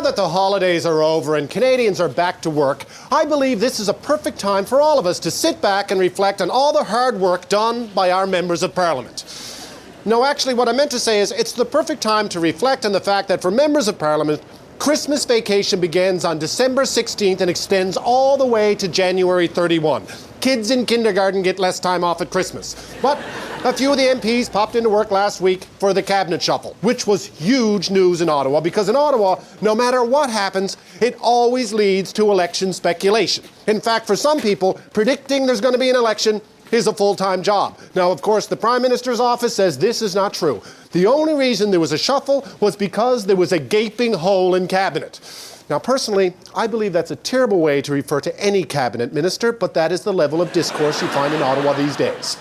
Now that the holidays are over and Canadians are back to work, I believe this is a perfect time for all of us to sit back and reflect on all the hard work done by our members of Parliament. No, actually, what I meant to say is it's the perfect time to reflect on the fact that for members of Parliament, Christmas vacation begins on December 16th and extends all the way to January 31. Kids in kindergarten get less time off at Christmas. But a few of the MPs popped into work last week for the cabinet shuffle, which was huge news in Ottawa, because in Ottawa, no matter what happens, it always leads to election speculation. In fact, for some people, predicting there's going to be an election is a full-time job. Now, of course, the Prime Minister's office says this is not true. The only reason there was a shuffle was because there was a gaping hole in cabinet. Now, personally, I believe that's a terrible way to refer to any cabinet minister, but that is the level of discourse you find in Ottawa these days.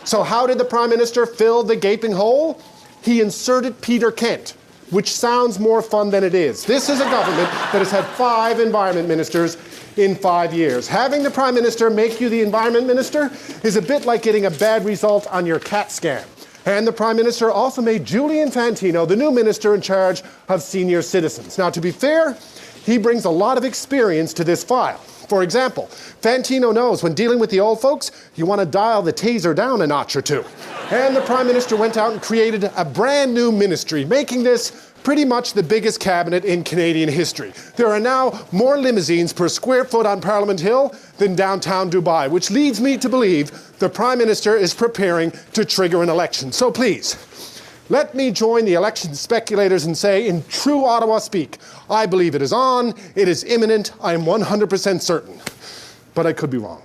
So how did the Prime Minister fill the gaping hole? He inserted Peter Kent, which sounds more fun than it is. This is a government that has had 5 environment ministers in 5 years. Having the Prime Minister make you the Environment Minister is a bit like getting a bad result on your CAT scan. And the Prime Minister also made Julian Fantino the new minister in charge of senior citizens. Now, to be fair, he brings a lot of experience to this file. For example, Fantino knows when dealing with the old folks, you want to dial the taser down a notch or two. And the Prime Minister went out and created a brand new ministry, making this pretty much the biggest cabinet in Canadian history. There are now more limousines per square foot on Parliament Hill than downtown Dubai, which leads me to believe the Prime Minister is preparing to trigger an election. So please, let me join the election speculators and say, in true Ottawa speak, I believe it is on, it is imminent, I am 100% certain. But I could be wrong.